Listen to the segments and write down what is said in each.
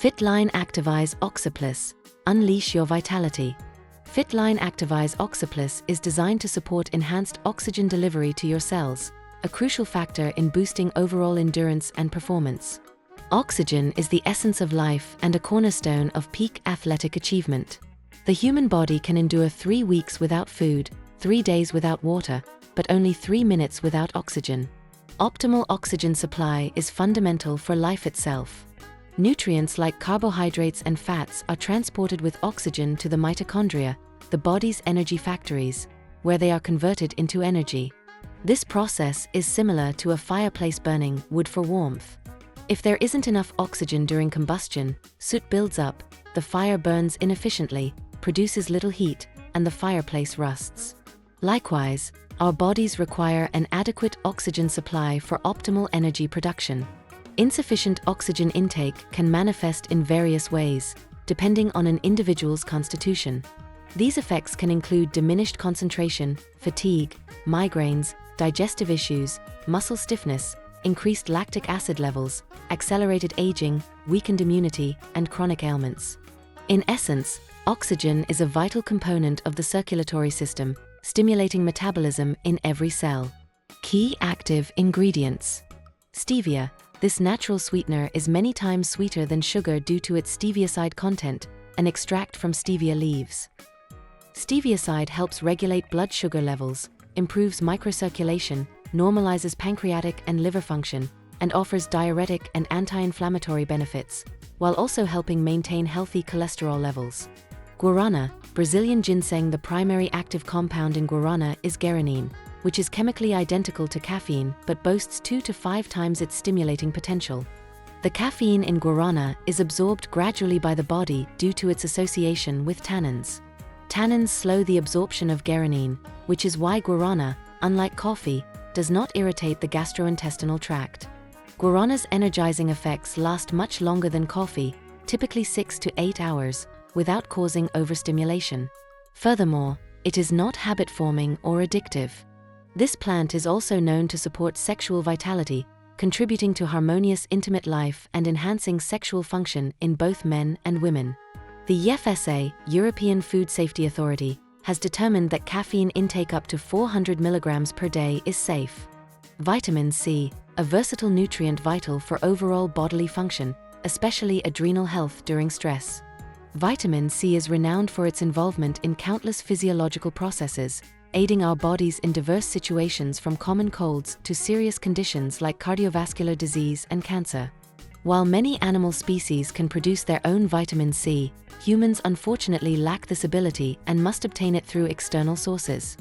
Fitline Activize Oxyplus. Unleash your vitality. Fitline Activize Oxyplus is designed to support enhanced oxygen delivery to your cells, a crucial factor in boosting overall endurance and performance. Oxygen is the essence of life and a cornerstone of peak athletic achievement. The human body can endure 3 weeks without food, 3 days without water, but only 3 minutes without oxygen. Optimal oxygen supply is fundamental for life itself. Nutrients like carbohydrates and fats are transported with oxygen to the mitochondria, the body's energy factories, where they are converted into energy. This process is similar to a fireplace burning wood for warmth. If there isn't enough oxygen during combustion, soot builds up, the fire burns inefficiently, produces little heat, and the fireplace rusts. Likewise, our bodies require an adequate oxygen supply for optimal energy production. Insufficient oxygen intake can manifest in various ways, depending on an individual's constitution. These effects can include diminished concentration, fatigue, migraines, digestive issues, muscle stiffness, increased lactic acid levels, accelerated aging, weakened immunity, and chronic ailments. In essence, oxygen is a vital component of the circulatory system, stimulating metabolism in every cell. Key active ingredients. Stevia. This natural sweetener is many times sweeter than sugar due to its stevioside content, an extract from stevia leaves. Stevioside helps regulate blood sugar levels, improves microcirculation, normalizes pancreatic and liver function, and offers diuretic and anti-inflammatory benefits, while also helping maintain healthy cholesterol levels. Guarana. Brazilian ginseng. The primary active compound in guarana is guaranine, which is chemically identical to caffeine but boasts 2 to 5 times its stimulating potential. The caffeine in guarana is absorbed gradually by the body due to its association with tannins. Tannins slow the absorption of guaranine, which is why guarana, unlike coffee, does not irritate the gastrointestinal tract. Guarana's energizing effects last much longer than coffee, typically 6 to 8 hours, without causing overstimulation. Furthermore, it is not habit-forming or addictive. This plant is also known to support sexual vitality, contributing to harmonious intimate life and enhancing sexual function in both men and women. The EFSA, European Food Safety Authority, has determined that caffeine intake up to 400 mg per day is safe. Vitamin C, a versatile nutrient vital for overall bodily function, especially adrenal health during stress. Vitamin C is renowned for its involvement in countless physiological processes, aiding our bodies in diverse situations from common colds to serious conditions like cardiovascular disease and cancer. While many animal species can produce their own vitamin C, humans unfortunately lack this ability and must obtain it through external sources.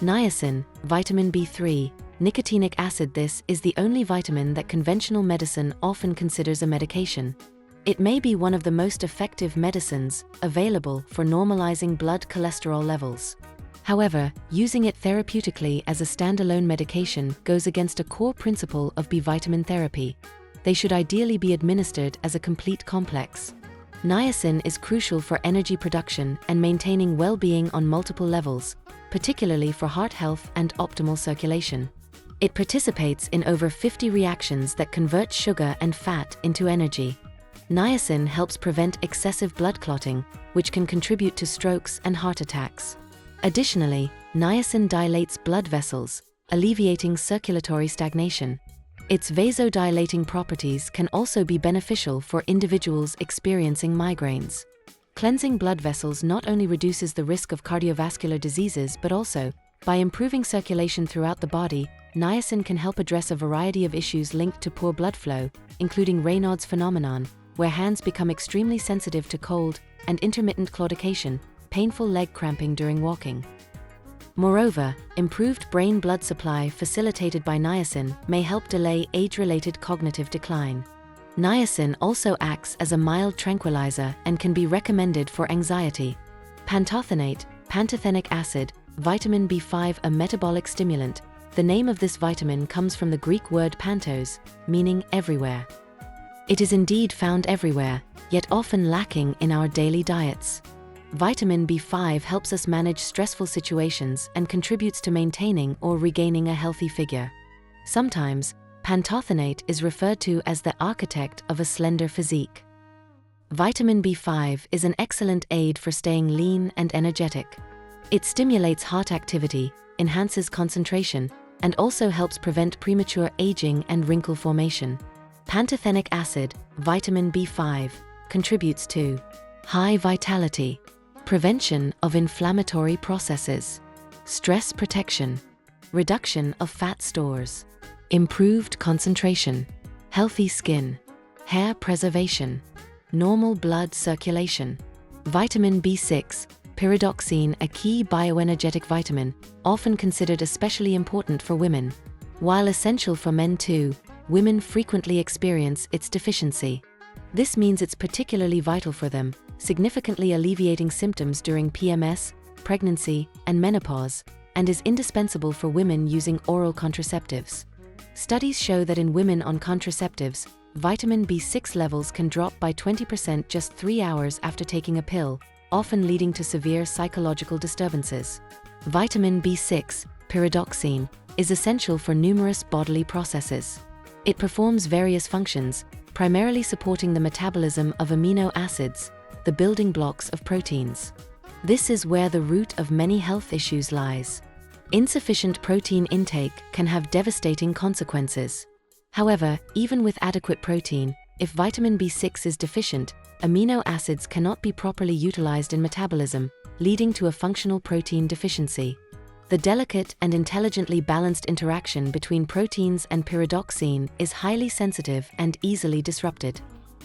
Niacin, vitamin B3, nicotinic acid. This is the only vitamin that conventional medicine often considers a medication. It may be one of the most effective medicines available for normalizing blood cholesterol levels. However, using it therapeutically as a standalone medication goes against a core principle of B vitamin therapy. They should ideally be administered as a complete complex. Niacin is crucial for energy production and maintaining well-being on multiple levels, particularly for heart health and optimal circulation. It participates in over 50 reactions that convert sugar and fat into energy. Niacin helps prevent excessive blood clotting, which can contribute to strokes and heart attacks. Additionally, niacin dilates blood vessels, alleviating circulatory stagnation. Its vasodilating properties can also be beneficial for individuals experiencing migraines. Cleansing blood vessels not only reduces the risk of cardiovascular diseases but also, by improving circulation throughout the body, niacin can help address a variety of issues linked to poor blood flow, including Raynaud's phenomenon, where hands become extremely sensitive to cold, and intermittent claudication, painful leg cramping during walking. Moreover, improved brain blood supply facilitated by niacin may help delay age-related cognitive decline. Niacin also acts as a mild tranquilizer and can be recommended for anxiety. Pantothenate, pantothenic acid, vitamin B5, a metabolic stimulant. The name of this vitamin comes from the Greek word pantos, meaning everywhere. It is indeed found everywhere, yet often lacking in our daily diets. Vitamin B5 helps us manage stressful situations and contributes to maintaining or regaining a healthy figure. Sometimes, pantothenate is referred to as the architect of a slender physique. Vitamin B5 is an excellent aid for staying lean and energetic. It stimulates heart activity, enhances concentration, and also helps prevent premature aging and wrinkle formation. Pantothenic acid, vitamin B5, contributes to high vitality, prevention of inflammatory processes, stress protection, reduction of fat stores, improved concentration, healthy skin, hair preservation, normal blood circulation. Vitamin B6, pyridoxine, a key bioenergetic vitamin, often considered especially important for women. While essential for men too, women frequently experience its deficiency. This means it's particularly vital for them, significantly alleviating symptoms during PMS, pregnancy, and menopause, and is indispensable for women using oral contraceptives. Studies show that in women on contraceptives, vitamin B6 levels can drop by 20% just 3 hours after taking a pill, often leading to severe psychological disturbances. Vitamin B6, pyridoxine, is essential for numerous bodily processes. It performs various functions, primarily supporting the metabolism of amino acids, the building blocks of proteins. This is where the root of many health issues lies. Insufficient protein intake can have devastating consequences. However, even with adequate protein, if vitamin B6 is deficient, amino acids cannot be properly utilized in metabolism, leading to a functional protein deficiency. The delicate and intelligently balanced interaction between proteins and pyridoxine is highly sensitive and easily disrupted.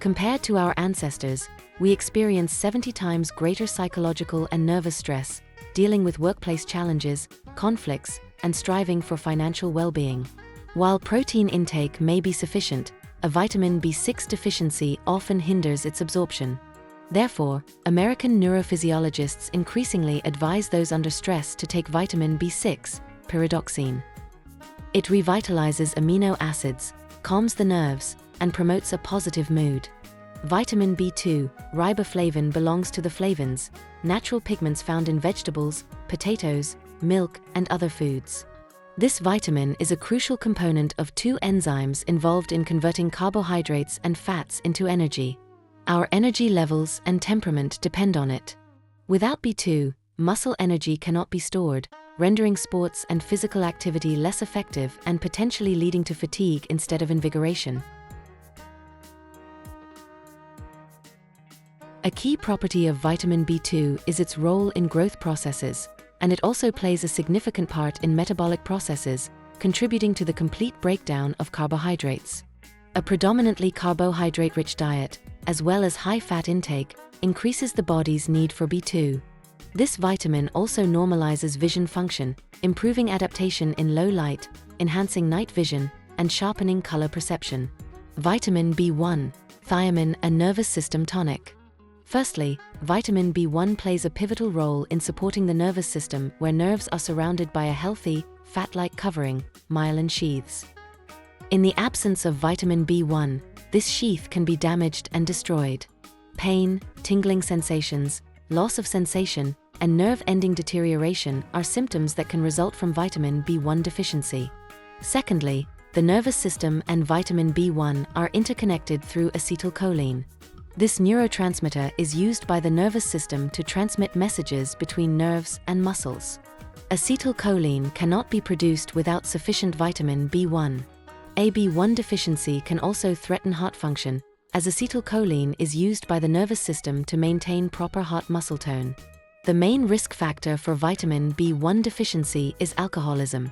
Compared to our ancestors, we experience 70 times greater psychological and nervous stress, dealing with workplace challenges, conflicts, and striving for financial well-being. While protein intake may be sufficient, a vitamin B6 deficiency often hinders its absorption. Therefore, American neurophysiologists increasingly advise those under stress to take vitamin B6, pyridoxine. It revitalizes amino acids, calms the nerves, and promotes a positive mood. Vitamin B2, riboflavin, belongs to the flavins, natural pigments found in vegetables, potatoes, milk, and other foods. This vitamin is a crucial component of 2 enzymes involved in converting carbohydrates and fats into energy. Our energy levels and temperament depend on it. Without B2, muscle energy cannot be stored, rendering sports and physical activity less effective and potentially leading to fatigue instead of invigoration. A key property of vitamin B2 is its role in growth processes, and it also plays a significant part in metabolic processes, contributing to the complete breakdown of carbohydrates. A predominantly carbohydrate-rich diet, as well as high fat intake, increases the body's need for B2. This vitamin also normalizes vision function, improving adaptation in low light, enhancing night vision, and sharpening color perception. Vitamin B1, thiamine, a nervous system tonic. Firstly, vitamin B1 plays a pivotal role in supporting the nervous system, where nerves are surrounded by a healthy, fat-like covering, myelin sheaths. In the absence of vitamin B1, this sheath can be damaged and destroyed. Pain, tingling sensations, loss of sensation, and nerve-ending deterioration are symptoms that can result from vitamin B1 deficiency. Secondly, the nervous system and vitamin B1 are interconnected through acetylcholine. This neurotransmitter is used by the nervous system to transmit messages between nerves and muscles. Acetylcholine cannot be produced without sufficient vitamin B1. A B1 deficiency can also threaten heart function, as acetylcholine is used by the nervous system to maintain proper heart muscle tone. The main risk factor for vitamin B1 deficiency is alcoholism.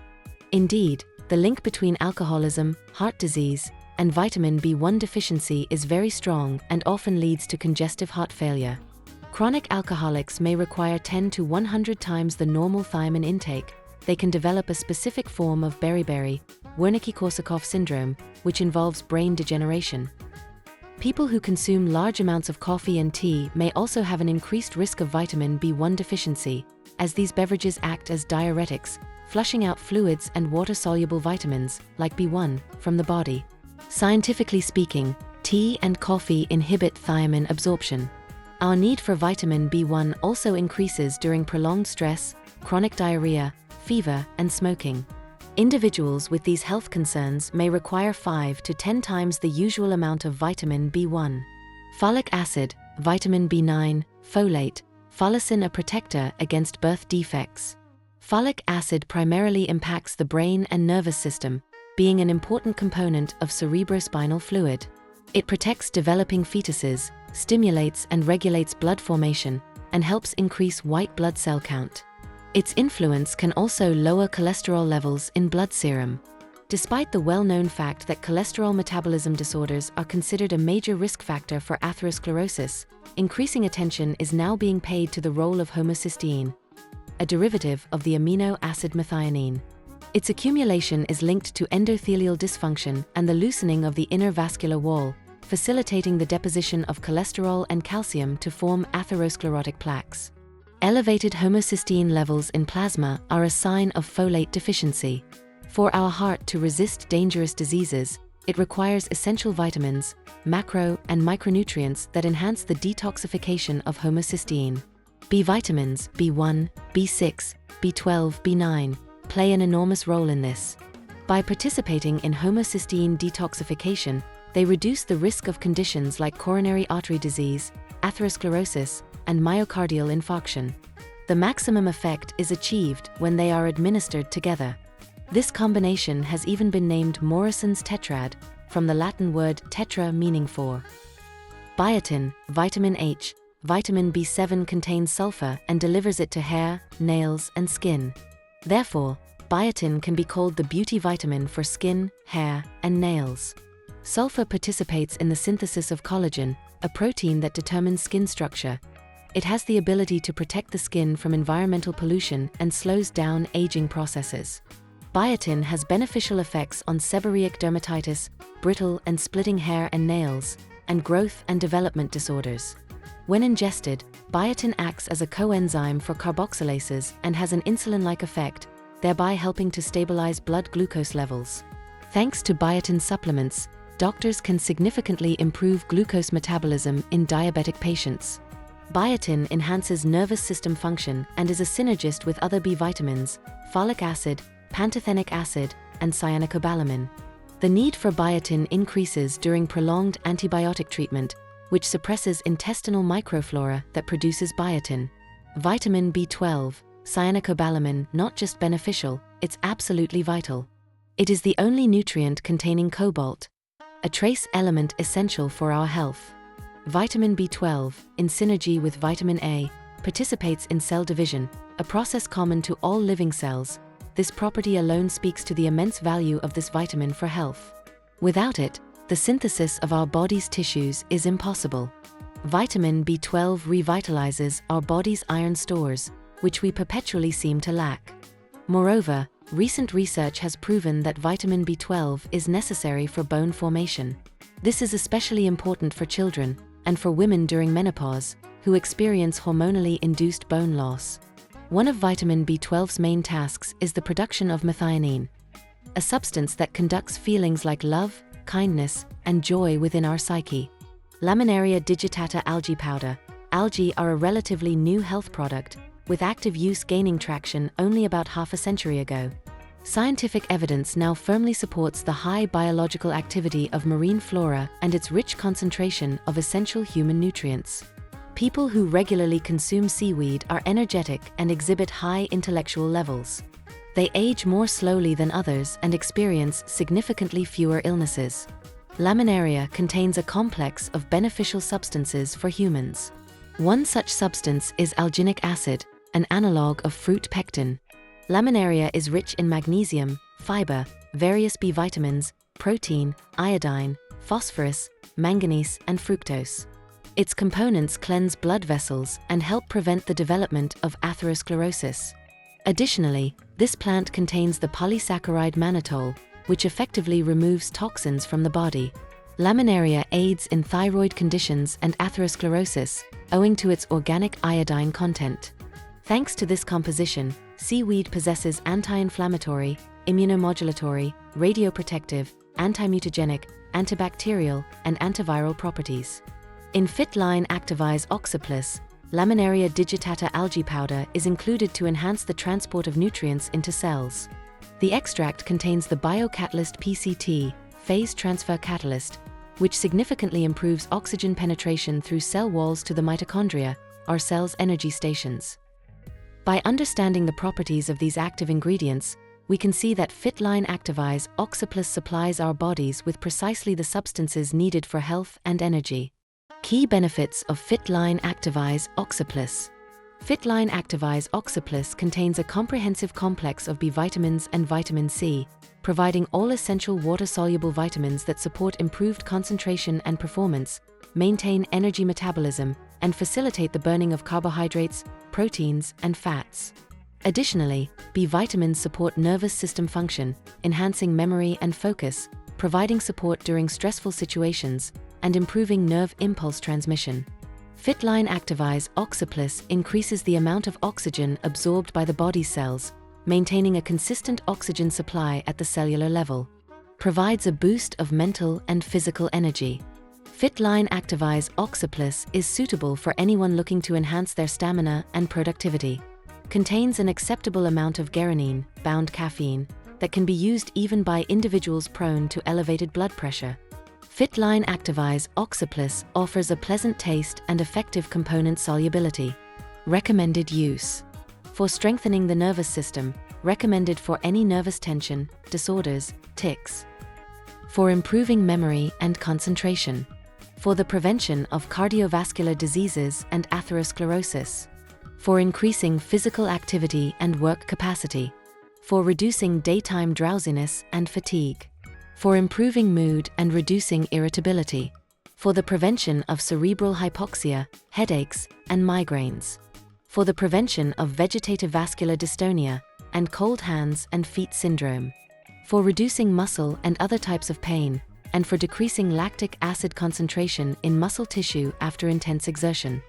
Indeed, the link between alcoholism, heart disease, and vitamin B1 deficiency is very strong and often leads to congestive heart failure. Chronic alcoholics may require 10 to 100 times the normal thiamine intake. They can develop a specific form of beriberi, Wernicke-Korsakoff syndrome, which involves brain degeneration. People who consume large amounts of coffee and tea may also have an increased risk of vitamin B1 deficiency, as these beverages act as diuretics, flushing out fluids and water-soluble vitamins, like B1, from the body. Scientifically speaking, tea and coffee inhibit thiamine absorption. Our need for vitamin B1 also increases during prolonged stress, chronic diarrhea, fever, and smoking. Individuals with these health concerns may require 5 to 10 times the usual amount of vitamin B1. Folic acid, vitamin B9, folate, folacin, a protector against birth defects. Folic acid primarily impacts the brain and nervous system, being an important component of cerebrospinal fluid. It protects developing fetuses, stimulates and regulates blood formation, and helps increase white blood cell count. Its influence can also lower cholesterol levels in blood serum. Despite the well-known fact that cholesterol metabolism disorders are considered a major risk factor for atherosclerosis, increasing attention is now being paid to the role of homocysteine, a derivative of the amino acid methionine. Its accumulation is linked to endothelial dysfunction and the loosening of the inner vascular wall, facilitating the deposition of cholesterol and calcium to form atherosclerotic plaques. Elevated homocysteine levels in plasma are a sign of folate deficiency. For our heart to resist dangerous diseases, it requires essential vitamins, macro and micronutrients that enhance the detoxification of homocysteine. B vitamins, B1, B6, B12, B9, play an enormous role in this. By participating in homocysteine detoxification, they reduce the risk of conditions like coronary artery disease, atherosclerosis, and myocardial infarction. The maximum effect is achieved when they are administered together. This combination has even been named Morrison's tetrad, from the Latin word tetra meaning four. Biotin, vitamin H, vitamin B7 contains sulfur and delivers it to hair, nails, and skin. Therefore, biotin can be called the beauty vitamin for skin, hair, and nails. Sulfur participates in the synthesis of collagen, a protein that determines skin structure. It has the ability to protect the skin from environmental pollution and slows down aging processes. Biotin has beneficial effects on seborrheic dermatitis, brittle and splitting hair and nails, and growth and development disorders. When ingested, biotin acts as a coenzyme for carboxylases and has an insulin-like effect, thereby helping to stabilize blood glucose levels. Thanks to biotin supplements, doctors can significantly improve glucose metabolism in diabetic patients. Biotin enhances nervous system function and is a synergist with other B vitamins, folic acid, pantothenic acid, and cyanocobalamin. The need for biotin increases during prolonged antibiotic treatment, which suppresses intestinal microflora that produces biotin. Vitamin B12, cyanocobalamin, not just beneficial, it's absolutely vital. It is the only nutrient containing cobalt, a trace element essential for our health. Vitamin B12, in synergy with vitamin A, participates in cell division, a process common to all living cells. This property alone speaks to the immense value of this vitamin for health. Without it, the synthesis of our body's tissues is impossible. Vitamin B12 revitalizes our body's iron stores, which we perpetually seem to lack. Moreover, recent research has proven that vitamin B12 is necessary for bone formation. This is especially important for children and for women during menopause, who experience hormonally induced bone loss. One of vitamin B12's main tasks is the production of methionine, a substance that conducts feelings like love, kindness, and joy within our psyche. Laminaria digitata algae powder. Algae are a relatively new health product, with active use gaining traction only about half a century ago. Scientific evidence now firmly supports the high biological activity of marine flora and its rich concentration of essential human nutrients. People who regularly consume seaweed are energetic and exhibit high intellectual levels. They age more slowly than others and experience significantly fewer illnesses. Laminaria contains a complex of beneficial substances for humans. One such substance is alginic acid, an analog of fruit pectin. Laminaria is rich in magnesium, fiber, various B vitamins, protein, iodine, phosphorus, manganese, and fructose. Its components cleanse blood vessels and help prevent the development of atherosclerosis. Additionally, this plant contains the polysaccharide mannitol, which effectively removes toxins from the body. Laminaria aids in thyroid conditions and atherosclerosis, owing to its organic iodine content. Thanks to this composition, seaweed possesses anti-inflammatory, immunomodulatory, radioprotective, antimutagenic, antibacterial, and antiviral properties. In Fitline Activise Oxyplus, Laminaria digitata algae powder is included to enhance the transport of nutrients into cells. The extract contains the biocatalyst PCT, phase transfer catalyst, which significantly improves oxygen penetration through cell walls to the mitochondria, our cell's energy stations. By understanding the properties of these active ingredients, we can see that Fitline Activise Oxyplus supplies our bodies with precisely the substances needed for health and energy. Key benefits of Fitline Activise Oxyplus. Fitline Activise Oxyplus contains a comprehensive complex of B vitamins and vitamin C, providing all essential water-soluble vitamins that support improved concentration and performance, maintain energy metabolism, and facilitate the burning of carbohydrates, proteins, and fats. Additionally, B vitamins support nervous system function, enhancing memory and focus, providing support during stressful situations, and improving nerve impulse transmission. Fitline Activise Oxyplus increases the amount of oxygen absorbed by the body's cells, maintaining a consistent oxygen supply at the cellular level. Provides a boost of mental and physical energy. Fitline Activise Oxyplus is suitable for anyone looking to enhance their stamina and productivity. Contains an acceptable amount of guaranine-bound caffeine that can be used even by individuals prone to elevated blood pressure. Fitline Activise Oxyplus offers a pleasant taste and effective component solubility. Recommended use. For strengthening the nervous system, recommended for any nervous tension, disorders, tics. For improving memory and concentration. For the prevention of cardiovascular diseases and atherosclerosis. For increasing physical activity and work capacity. For reducing daytime drowsiness and fatigue. For improving mood and reducing irritability. For the prevention of cerebral hypoxia, headaches, and migraines. For the prevention of vegetative vascular dystonia and cold hands and feet syndrome. For reducing muscle and other types of pain, and for decreasing lactic acid concentration in muscle tissue after intense exertion.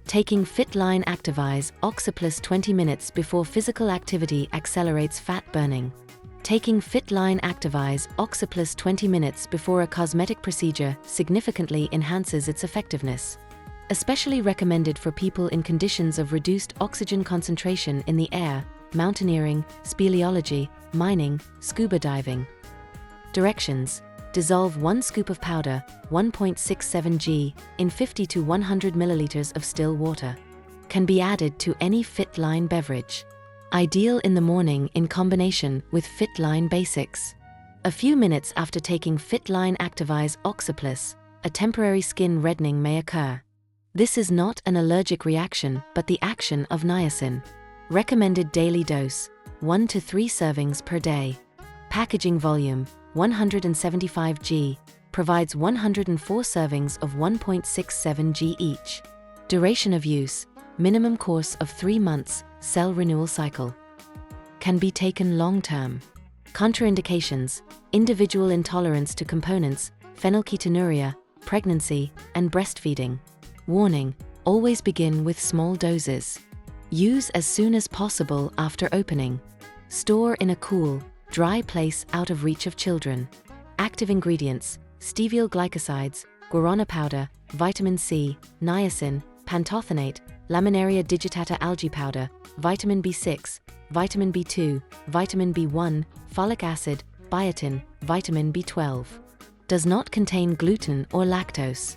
Taking Fitline Activise Oxyplus 20 minutes before physical activity accelerates fat burning. Taking Fitline Activise Oxyplus 20 minutes before a cosmetic procedure significantly enhances its effectiveness. Especially recommended for people in conditions of reduced oxygen concentration in the air, mountaineering, speleology, mining, scuba diving. Directions. Dissolve 1 scoop of powder, 1.67 g, in 50 to 100 milliliters of still water. Can be added to any Fitline beverage. Ideal in the morning in combination with Fitline Basics. A few minutes after taking Fitline Activise Oxyplus, a temporary skin reddening may occur. This is not an allergic reaction but the action of niacin. Recommended daily dose, 1 to 3 servings per day. Packaging volume, 175 g, provides 104 servings of 1.67 g each. Duration of use, minimum course of 3 months, cell renewal cycle. Can be taken long-term. Contraindications, individual intolerance to components, phenylketonuria, pregnancy, and breastfeeding. Warning, always begin with small doses. Use as soon as possible after opening. Store in a cool, dry place out of reach of children. Active ingredients, steviol glycosides, guarana powder, vitamin C, niacin, pantothenate, Laminaria digitata algae powder, vitamin B6, vitamin B2, vitamin B1, folic acid, biotin, vitamin B12. Does not contain gluten or lactose.